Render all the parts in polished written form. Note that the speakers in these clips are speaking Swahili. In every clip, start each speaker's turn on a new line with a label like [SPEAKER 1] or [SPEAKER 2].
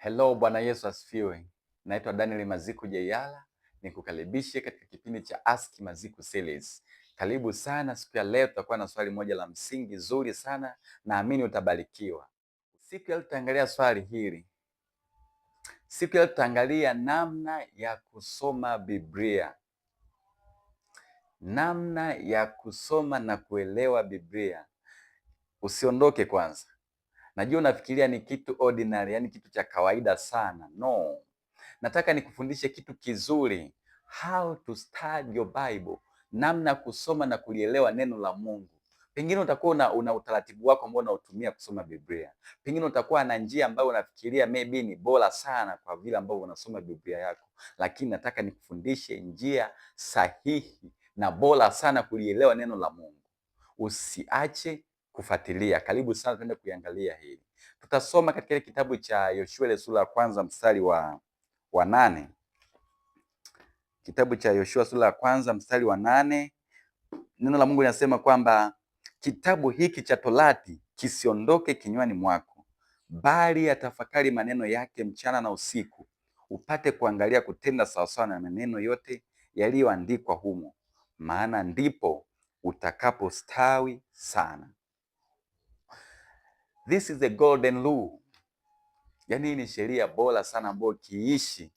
[SPEAKER 1] Hello, Bwana Yesu asifiwe. Naitwa Daniel Maziku Jeyala, nikukaribishe katika kipindi cha Ask Maziku Series. Karibu sana. Siku ya leo tutakuwa na swali moja la msingi zuri sana, naamini utabarikiwa. Siku ya leo tutaangalia swali hili. Siku ya leo tutaangalia namna ya kusoma Biblia. Namna ya kusoma na kuelewa Biblia. Usiondoke kwanza. Najua unafikiria ni kitu ordinary, yani kitu cha kawaida sana. No. Nataka nikufundishe kitu kizuri, how to study your Bible, namna ya kusoma na kulielewa neno la Mungu. Pengine utakuwa una utaratibu wako ambao unautumia kusoma Biblia. Pengine utakuwa na njia ambayo unafikiria maybe ni bora sana kwa vile ambavyo unasoma Biblia yako, lakini nataka nikufundishe njia sahihi na bora sana kulielewa neno la Mungu. Usiache kufuatilia. Karibu sana, tuende kuiangalia hili. Tutasoma katika kitabu cha Yoshua ile sura ya kwanza mstari wa 8. Kitabu cha Yoshua sura ya kwanza mstari wa 8. Neno la Mungu linasema kwamba kitabu hiki cha Torati kisiondoke kinywani mwako, bali yatafakari maneno yake mchana na usiku, upate kuangalia kutenda sawasawa na maneno yote yaliyoandikwa humo, maana ndipo utakapostawi sana. This is the golden rule. Yaani hii ni sheria bora sana ambayo ukiishi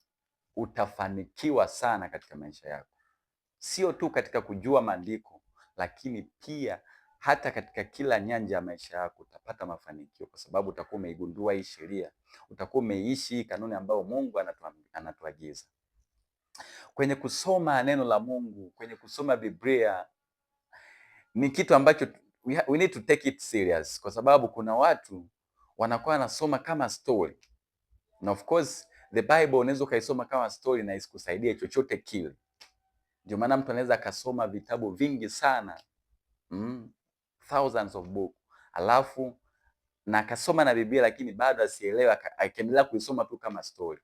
[SPEAKER 1] utafanikiwa sana katika maisha yako, sio tu katika kujua maandiko, lakini pia hata katika kila nyanja ya maisha yako utapata mafanikio, kwa sababu utakuwa umeigundua hii sheria, utakuwa umeishi hii kanuni ambayo Mungu anatuagiza. Kwenye kusoma neno la Mungu, kwenye kusoma Biblia ni kitu ambacho we need to take it serious, kwa sababu kuna watu wanakuwa wanasoma kama story, na of course the Bible unaweza ukaisoma kama story na isikusaidie chochote kile. Ndio maana mtu anaweza akasoma vitabu vingi sana, thousands of book, alafu na akasoma na Biblia lakini bado asielewe, akaendelea kuisoma tu kama story.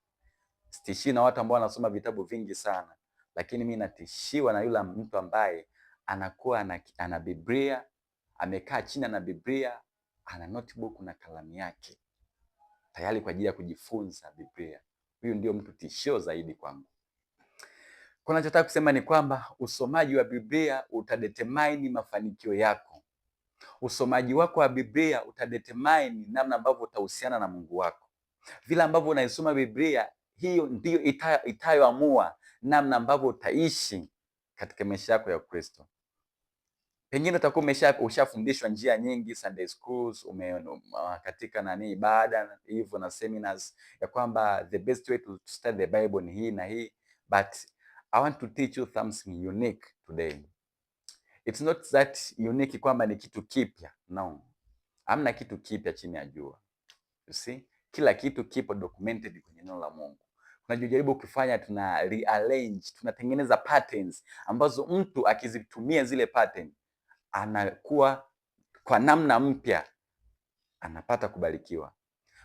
[SPEAKER 1] Sitishii na watu ambao wanasoma vitabu vingi sana, lakini mimi natishiwa na yule mtu ambaye anakuwa ana Biblia, amekaa chini na Biblia, ana notebook na kalamu yake tayari kwa ajili ya kujifunza Biblia. Huyu ndio mtu tishio zaidi kwangu. Kwa nachotaka kusema ni kwamba usomaji wa Biblia utadetermine mafanikio yako. Usomaji wako wa Biblia utadetermine namna ambavyo utahusiana na Mungu wako. Vile ambavyo unaisoma Biblia, hiyo ndio itayoamua namna ambavyo utaishi katika maisha yako ya Kristo. Pengine utakuwa ushafundishwa njia nyingi, Sunday schools, katika ibada hivyo na seminars, ya kwamba the best way to study the Bible ni hii na hii, but I want to teach you something unique today. It's not that unique kwamba ni kitu kipya. No. Hamna kitu kipya chini ya jua. You see? Kila kitu kipo documented kwenye neno la Mungu. Tunajaribu kufanya, tuna rearrange, tunatengeneza patterns ambazo mtu akizitumia zile pattern anakuwa kwa namna mpya, anapata kubarikiwa.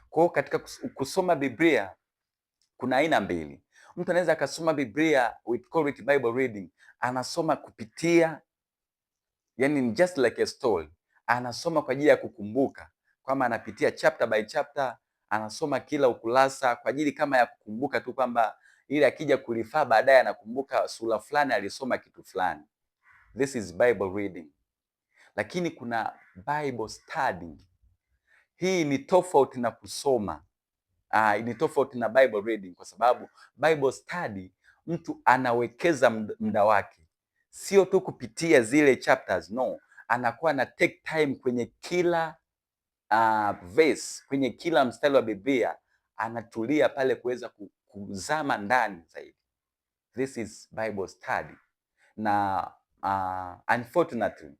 [SPEAKER 1] Kwa hiyo katika kusoma Biblia kuna aina mbili. Mtu anaweza akasoma Biblia, we call it Bible reading. Anasoma kupitia, yani just like a story. Anasoma kwa ajili ya kukumbuka, kwamba anapitia chapter by chapter, anasoma kila ukurasa kwa ajili kama ya kukumbuka tu, kwamba ili akija kulifaa baadaye anakumbuka sura fulani alisoma kitu fulani. This is Bible reading. Lakini kuna Bible study. Hii ni tofauti na kusoma. Ni tofauti na Bible reading, kwa sababu Bible study mtu anawekeza muda wake, sio tu kupitia zile chapters. No, anakuwa na take time kwenye kila verse, kwenye kila mstari wa Biblia, anatulia pale kuweza kuzama ndani zaidi. This is Bible study. Na unfortunately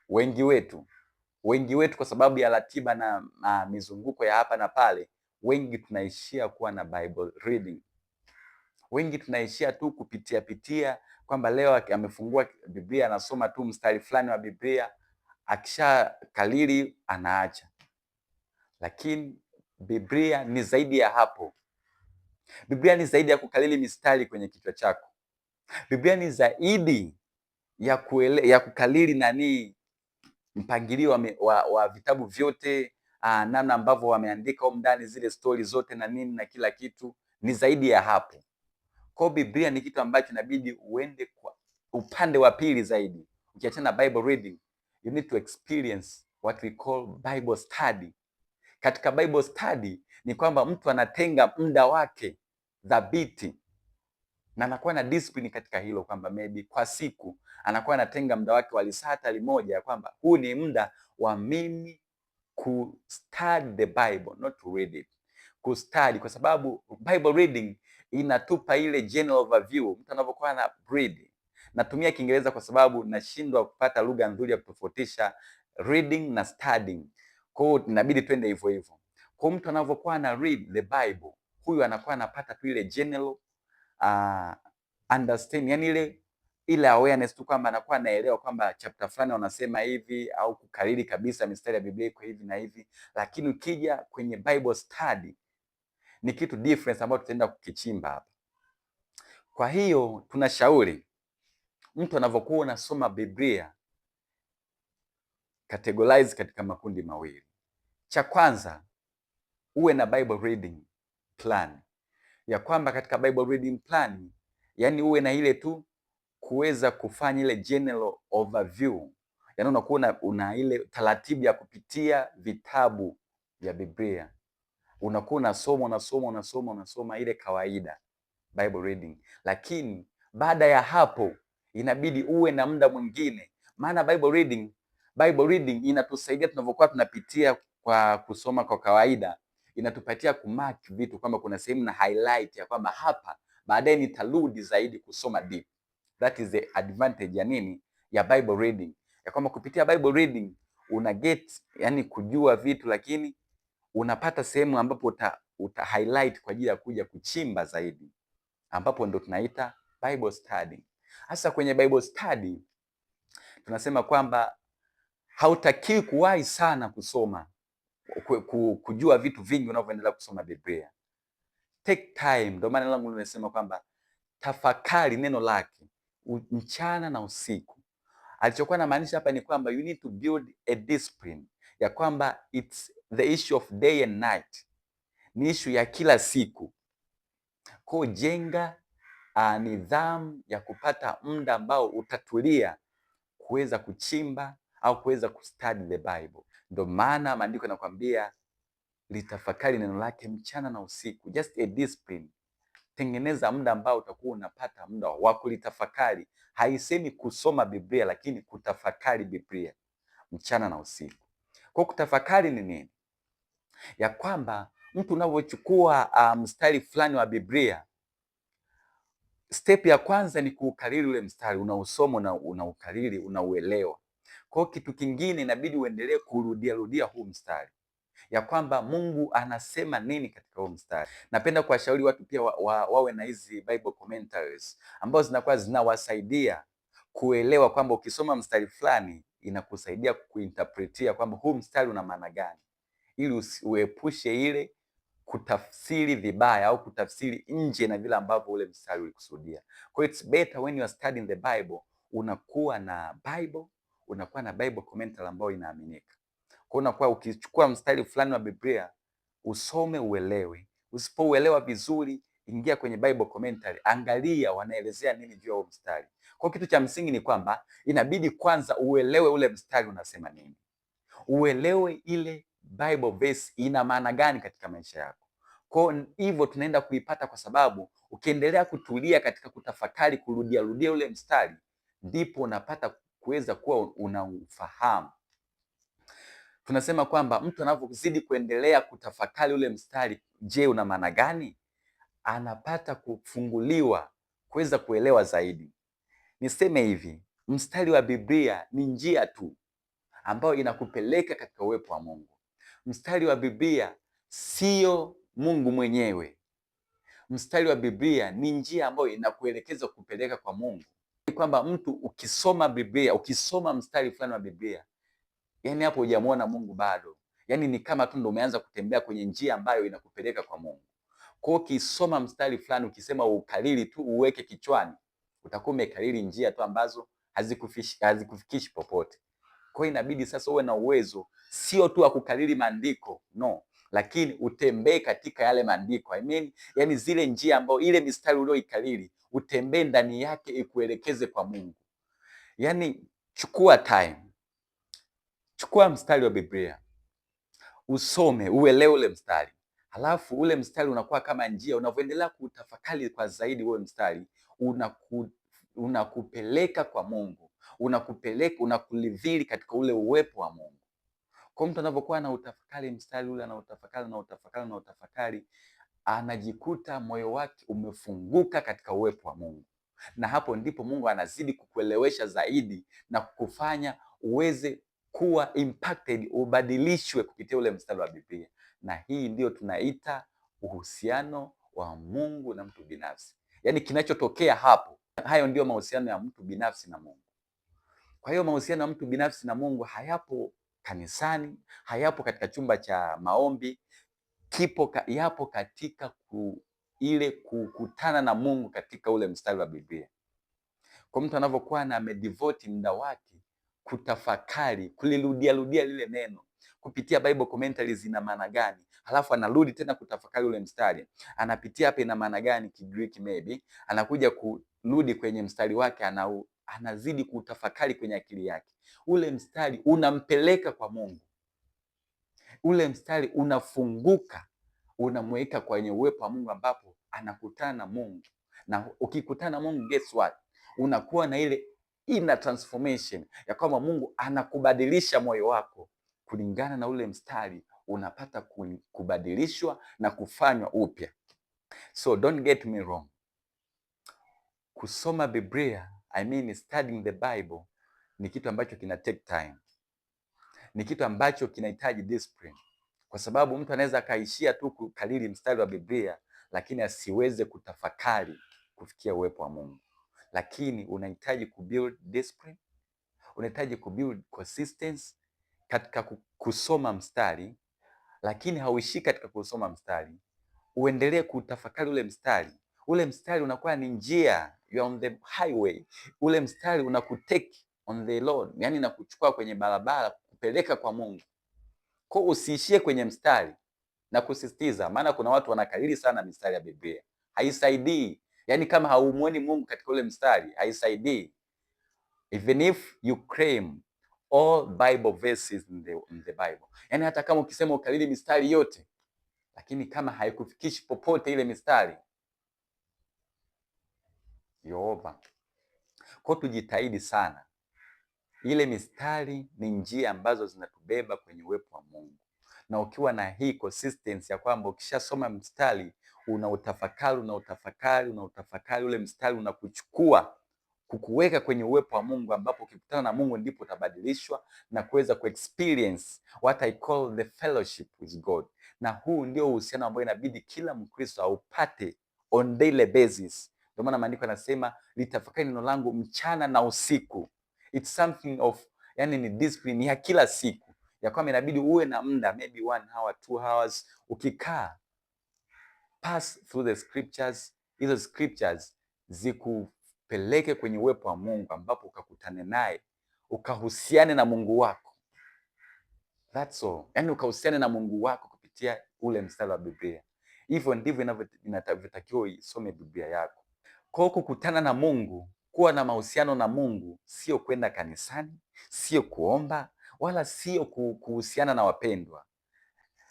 [SPEAKER 1] wengi wetu kwa sababu ya ratiba na mizunguko ya hapa na pale, wengi tunaishia kuwa na Bible reading. Wengi tunaishia tu kupitia kwamba leo amefungua Biblia anasoma tu mstari fulani wa Biblia, akisha kalili anaacha. Lakini Biblia ni zaidi ya hapo. Biblia ni zaidi ya kukalili mistari kwenye kichwa chako. Biblia ni zaidi ya kukalili mpangilio wa vitabu vyote, namna ambavyo wameandika huko ndani zile stori zote na nini na kila kitu, ni zaidi ya hapo. Kwa Biblia ni kitu ambacho inabidi uende kwa upande wa pili zaidi. Ukiachana na Bible reading, you need to experience what we call Bible study. Katika Bible study ni kwamba mtu anatenga muda wake dhabiti na anakuwa na discipline katika hilo, kwamba maybe kwa siku anakuwa anatenga muda wake wa lisali moja, ya kwamba huu ni muda wa mimi ku study the Bible, not to read it. Ku study, kwa sababu Bible reading inatupa ile general overview. Mtu anapokuwa ana read, natumia Kiingereza kwa sababu nashindwa kupata lugha nzuri ya kutofautisha reading na studying. Kwa hiyo inabidi twende hivyo hivyo. Kwa mtu anavyokuwa ana read the Bible, huyu anakuwa anapata tu ile general understand, yani ile awareness tu, kwamba anakuwa anaelewa kwamba chapter fulani wanasema hivi, au kukariri kabisa mistari ya Biblia iko hivi na hivi. Lakini ukija kwenye Bible study ni kitu difference ambayo tutaenda kukichimba hapa. Kwa hiyo tunashauri mtu anavyokuwa unasoma Biblia, categorize katika makundi mawili. Cha kwanza, uwe na Bible reading plan, ya kwamba katika Bible reading plan, yani uwe na ile tu kuweza kufanya ile general overview, yani unakuwa una ile taratibu ya kupitia vitabu vya Biblia, unakuwa unasoma ile kawaida Bible reading. Lakini baada ya hapo inabidi uwe na muda mwingine, maana Bible reading inatusaidia tunavyokuwa tunapitia kwa kusoma kwa kawaida, inatupatia kumark vitu, kwamba kuna sehemu na highlight ya kwamba hapa baadaye nitarudi zaidi kusoma deep. That is the advantage ya nini, ya Bible reading, ya kwamba kupitia Bible reading una get, yani kujua vitu, lakini unapata sehemu ambapo uta highlight kwa ajili ya kuja kuchimba zaidi, ambapo ndo tunaita Bible study. Hasa kwenye Bible study tunasema kwamba hautakiwi kuwahi sana kusoma, kujua vitu vingi unavyoendelea kusoma Biblia. Take time. Ndio maana langu nimesema kwamba tafakari neno lake mchana na usiku. Alichokuwa anamaanisha hapa ni kwamba you need to build a discipline, ya kwamba it's the issue of day and night, ni issue ya kila siku. Kwa jenga nidhamu ya kupata muda ambao utatulia kuweza kuchimba au kuweza kustudy the Bible. Ndio maana maandiko yanakwambia litafakari neno lake mchana na usiku. Just a discipline. Tengeneza muda ambao utakuwa unapata muda wa kulitafakari. Haisemi kusoma Biblia, lakini kutafakari Biblia mchana na usiku. Kwa kutafakari ni nini? Ya kwamba mtu unavyochukua mstari fulani wa Biblia, step ya kwanza ni kuukariri ule mstari, unausoma na unaukariri, unauelewa. Kwa kitu kingine inabidi uendelee kurudia huu mstari, ya kwamba Mungu anasema nini katika huu mstari. Napenda kuwashauri watu pia wawe na hizi Bible commentaries ambazo zinakuwa zinawasaidia kuelewa kwamba ukisoma mstari fulani inakusaidia kuinterpretia kwamba huu mstari una maana gani, ili uepushe ile kutafsiri vibaya au kutafsiri nje na vile ambavyo ule mstari ulikusudia. Kwa hiyo it's better when you are studying the Bible, unakuwa na Bible commentary ambayo inaaminika. Kwa unakuwa ukichukua mstari fulani wa Biblia usome uelewe. Usipouelewa vizuri, ingia kwenye Bible commentary, angalia wanaelezea nini juu ya huo mstari. Kwa kitu cha msingi ni kwamba inabidi kwanza uelewe ule mstari unasema nini, uelewe ile Bible verse ina maana gani katika maisha yako. Kwa hivyo tunaenda kuipata kwa sababu ukiendelea kutulia katika kutafakari, kurudia ule mstari, ndipo unapata kuweza kuwa unaufahamu. Tunasema kwamba mtu anavyozidi kuendelea kutafakari ule mstari, je, una maana gani, anapata kufunguliwa kuweza kuelewa zaidi. Niseme hivi, mstari wa Biblia ni njia tu ambayo inakupeleka katika uwepo wa Mungu. Mstari wa Biblia sio Mungu mwenyewe. Mstari wa Biblia ni njia ambayo inakuelekeza kupeleka kwa Mungu. Ni kwamba mtu ukisoma Biblia, ukisoma mstari fulani wa Biblia, yani hapo hujamuona Mungu bado. Yani ni kama tu ndo umeanza kutembea kwenye njia ambayo inakupeleka kwa Mungu. Kwa hiyo ukisoma mstari fulani, ukisema ukariri tu uweke kichwani, utakuwa umekariri njia tu ambazo hazikufikishi popote. Kwa hiyo inabidi sasa uwe na uwezo sio tu akukariri maandiko, no, lakini utembee katika yale maandiko. I mean, yani zile njia ambayo ile mistari ulioikariri utembee ndani yake ikuelekeze kwa Mungu. Yani chukua time, chukua mstari wa Biblia usome, uelewe ule mstari, halafu ule mstari unakuwa kama njia, unavyoendelea kutafakari kwa zaidi, ule mstari unakupeleka kwa Mungu, unakulivili katika ule uwepo wa Mungu. Kwa mtu anavyokuwa na utafakari mstari ule, na utafakari, anajikuta moyo wake umefunguka katika uwepo wa Mungu, na hapo ndipo Mungu anazidi kukuelewesha zaidi na kukufanya uweze kuwa impacted, ubadilishwe kupitia ule mstari wa Biblia. Na hii ndio tunaita uhusiano wa Mungu na mtu binafsi. Yaani kinachotokea hapo, hayo ndio mahusiano ya mtu binafsi na Mungu. Kwa hiyo mahusiano ya mtu binafsi na Mungu hayapo kanisani, hayapo katika chumba cha maombi, yapo katika ile kukutana na Mungu katika ule mstari wa Biblia. Kwa mtu anavyokuwa na amedevote muda wake kutafakari, kulirudia lile neno kupitia Bible commentaries zina maana gani, halafu anarudi tena kutafakari ule mstari, anapitia hapa ina maana gani Kigiriki, maybe anakuja kurudi kwenye mstari wake, anazidi kutafakari kwenye akili yake. Ule mstari unampeleka kwa Mungu, ule mstari unafunguka, unamweka kwenye uwepo wa Mungu, ambapo anakutana na Mungu. Na ukikutana na Mungu, guess what? Unakuwa na ile inner transformation ya kwamba Mungu anakubadilisha moyo wako kulingana na ule mstari, unapata kubadilishwa na kufanywa upya. So don't get me wrong, kusoma Biblia, I mean studying the Bible, ni kitu ambacho kina take time, ni kitu ambacho kinahitaji discipline, kwa sababu mtu anaweza akaishia tu kukariri mstari wa Biblia lakini asiweze kutafakari kufikia uwepo wa Mungu. Lakini unahitaji kubuild discipline, unahitaji kubuild consistency katika kusoma mstari, lakini hauishi katika kusoma mstari, uendelee kutafakari ule mstari. Ule mstari unakuwa ni njia, you are on the highway. Ule mstari unakutake on the road, yani nakuchukua kwenye barabara kupeleka kwa Mungu. Kwa usiishie kwenye mstari na kusisitiza, maana kuna watu wanakariri sana mistari ya Biblia, haisaidii. Yani kama haumuoni Mungu katika ule mstari, haisaidii. Even if you claim all Bible verses in the Bible, yani hata kama ukisema ukariri mistari yote, lakini kama haikufikishi popote ile mistari, Yehova. Kwa tujitahidi sana, ile mistari ni njia ambazo zinatubeba kwenye uwepo wa Mungu. Na ukiwa na hii consistency ya kwamba ukishasoma mstari unautafakari, ule mstari unakuchukua kukuweka kwenye uwepo wa Mungu, ambapo ukikutana na Mungu ndipo utabadilishwa na kuweza kuexperience what I call the fellowship with God. Na huu ndio uhusiano ambao inabidi kila Mkristo aupate on daily basis. Ndio maana maandiko yanasema litafakari neno langu mchana na usiku. It's something of, yani ni discipline ya kila siku, ya kwamba inabidi uwe na muda, maybe 1 hour 2 hours, ukikaa pass through the scriptures. Hizo scriptures zikupeleke kwenye uwepo wa Mungu, ambapo ukakutane naye, ukahusiane na Mungu wako. That's all. Yani ukahusiane na Mungu wako kupitia ule mstari wa Biblia. Hivyo ndivyo inavyotakiwa isome Biblia yako. Kwa kukutana na Mungu, kuwa na mahusiano na Mungu, sio kwenda kanisani, sio kuomba, wala sio kuhusiana na wapendwa.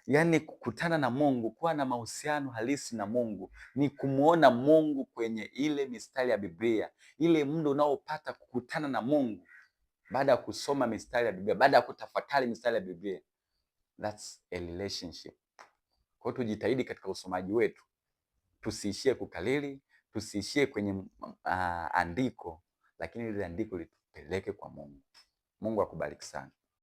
[SPEAKER 1] Yaani kukutana na Mungu, kuwa na mahusiano halisi na Mungu, ni kumuona Mungu kwenye ile mistari ya Biblia. Ile muda unaopata kukutana na Mungu baada ya kusoma mistari ya Biblia, baada ya kutafakari mistari ya Biblia, that's a relationship. Kwa hiyo tujitahidi katika usomaji wetu, tusiishie kukariri, tusiishie kwenye andiko, lakini ile andiko litupeleke kwa Mungu. Mungu akubariki sana.